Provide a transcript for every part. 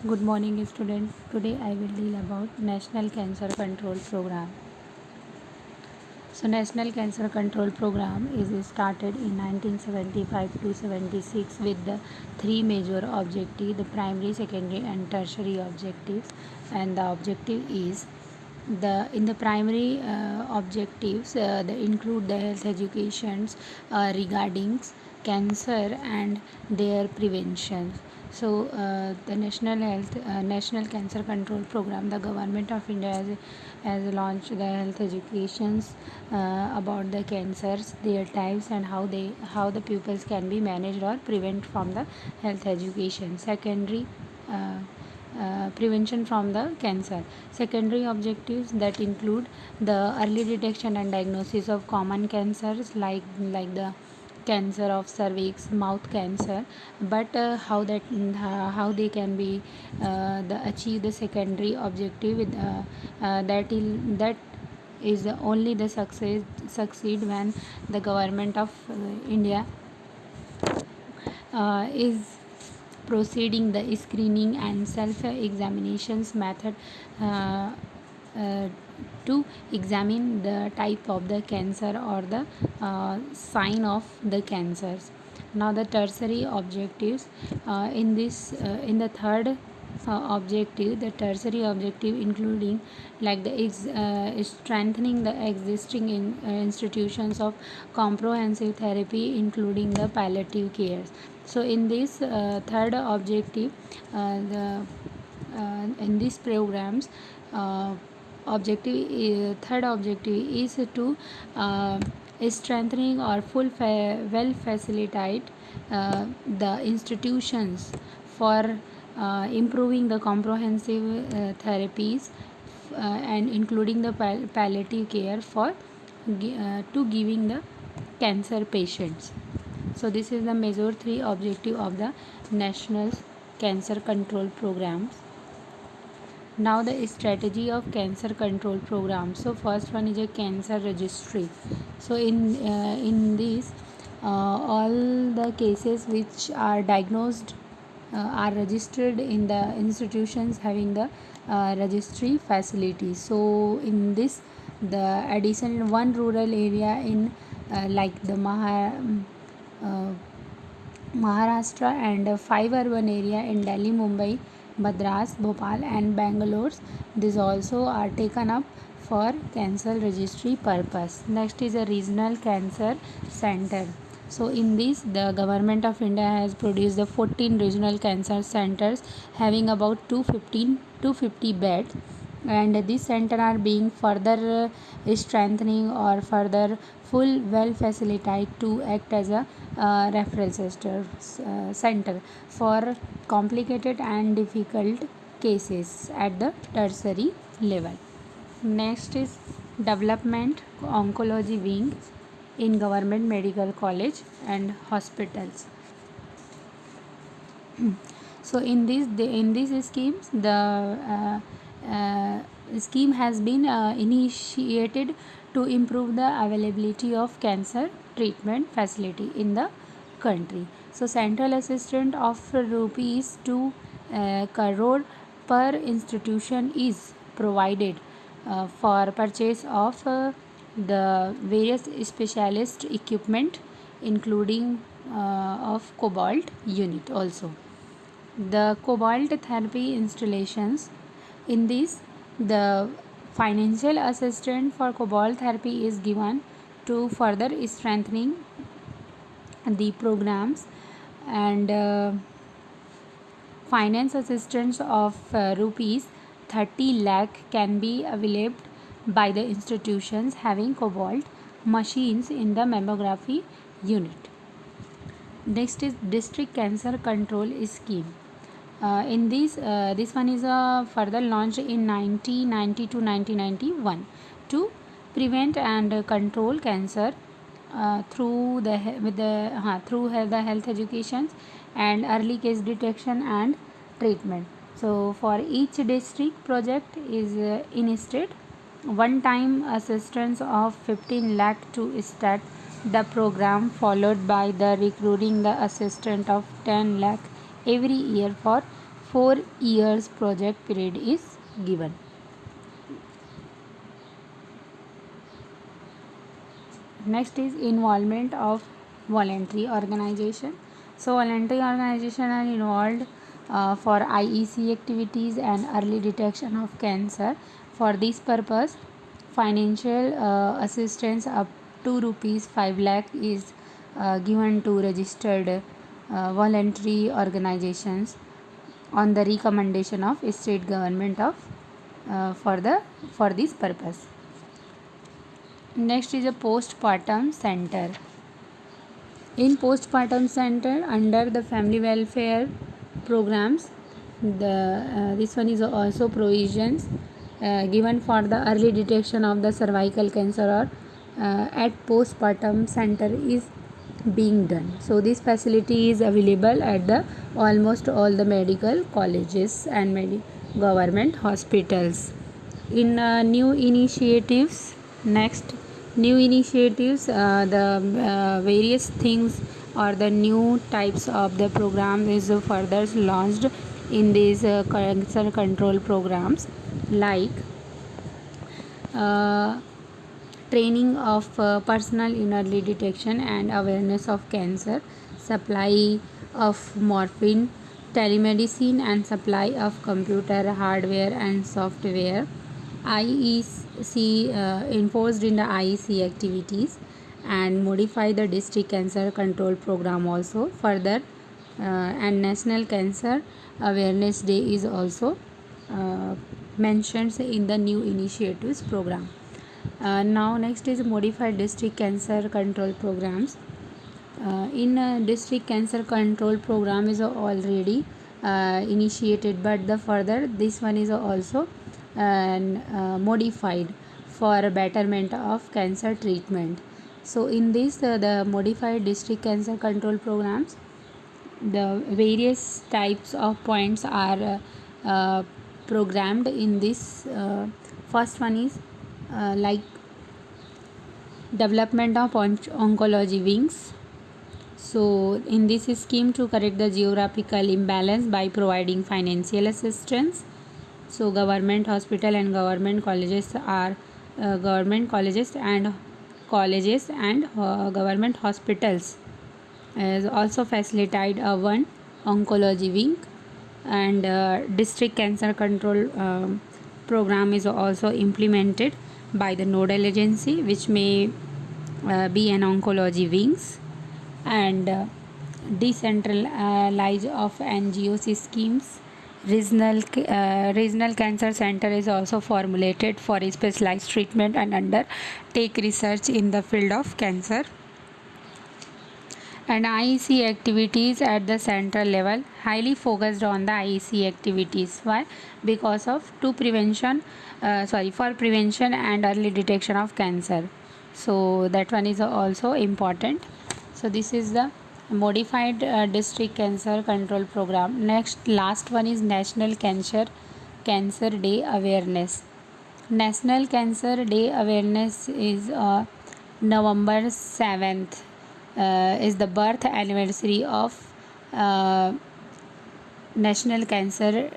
Good morning, student. Today I will deal about National Cancer Control Program. So, National Cancer Control Program is started in 1975 to 76 with the three major objectives: the primary, secondary, and tertiary objectives. And the objective is the in the primary objectives they include the health educations regarding cancer and their prevention. So the national cancer control program, the government of India has launched the health educations about the cancers, their types, and how the pupils can be managed or prevent from the health education. Secondary prevention from the cancer. Secondary objectives that include the early detection and diagnosis of common cancers like the cancer of cervix, mouth cancer, but how they can be achieve the secondary objective with that is only the succeed when the government of India is proceeding the screening and self examinations method uh, uh, to examine the type of the cancer or the sign of the cancers. Now the tertiary objectives in the third objective, the tertiary objective including like the strengthening the existing institutions of comprehensive therapy including the palliative care. So in this third objective, the in these programs, third objective is to strengthening or well facilitate the institutions for improving the comprehensive therapies and including the palliative care for to giving the cancer patients. So this is the major three objective of the national cancer control programs. Now the strategy of cancer control program. So first one is a cancer registry. So in this all the cases which are diagnosed are registered in the institutions having the registry facilities. So in this, the addition one rural area in like the Maharashtra and 5 urban area in Delhi, Mumbai, Madras, Bhopal and Bangalore. These also are taken up for cancer registry purpose. Next is a regional cancer center. So in this, the government of India has produced the 14 regional cancer centers having about 250 beds, and these centers are being further strengthening or further full well facilitate to act as a referral center for complicated and difficult cases at the tertiary level. Next is development oncology wing in government medical college and hospitals. So in these schemes, the scheme has been initiated to improve the availability of cancer treatment facility in the country. So central assistance of rupees 2 crore per institution is provided for purchase of the various specialist equipment including of cobalt unit also. The cobalt therapy installations. In this, the financial assistance for cobalt therapy is given to further strengthening the programs, and finance assistance of rupees 30 lakh can be available by the institutions having cobalt machines in the mammography unit. Next is district cancer control scheme. In this one is further launched in 1990 to 1991 to prevent and control cancer through the health education and early case detection and treatment. So for each district project is instead one time assistance of 15 lakh to start the program, followed by the recruiting the assistant of 10 lakh every year for 4 years project period is given. Next is involvement of voluntary organization. So voluntary organization are involved for IEC activities and early detection of cancer. For this purpose, financial assistance up to rupees 5 lakh is given to registered voluntary organizations on the recommendation of state government of for this purpose. Next is a postpartum center. In postpartum center under the family welfare programs, this one is also provisions given for the early detection of the cervical cancer or at postpartum center is being done. So this facility is available at the almost all the medical colleges and government hospitals. In new initiatives, next new initiatives, the various things or the new types of the program is further launched in these cancer control programs, like training of personnel in early detection and awareness of cancer, supply of morphine, telemedicine and supply of computer hardware and software. IEC enforced in the IEC activities and modify the district cancer control program also further, and National Cancer Awareness Day is also mentioned in the new initiatives program. Now next is modified district cancer control programs. In district cancer control program is already initiated, but the further this one is also modified for betterment of cancer treatment. So in this the modified district cancer control programs, the various types of points are programmed in this. First one is like development of oncology wings. So in this scheme to correct the geographical imbalance by providing financial assistance. So government hospital and government colleges are government colleges and government hospitals is also facilitate one oncology wing, and district cancer control program is also implemented by the nodal agency, which may be an oncology wings, and decentralized of NGOs schemes. Regional cancer center is also formulated for specialized treatment and undertake research in the field of cancer. And IEC activities at the central level highly focused on the IEC activities. Why? Because of for prevention and early detection of cancer. So that one is also important. So this is the modified district cancer control program. Next, last one is National Cancer Day Awareness. National Cancer Day Awareness is November 7th. Is the birth anniversary of National Cancer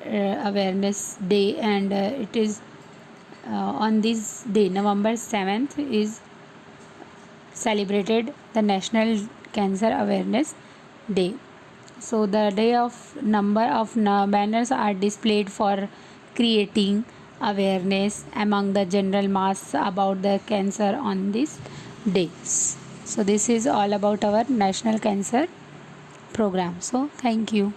Awareness Day, and it is on this day, November 7th, is celebrated the National Cancer Awareness Day. So the day of number of banners are displayed for creating awareness among the general mass about the cancer on this day. So this is all about our National Cancer program. So thank you.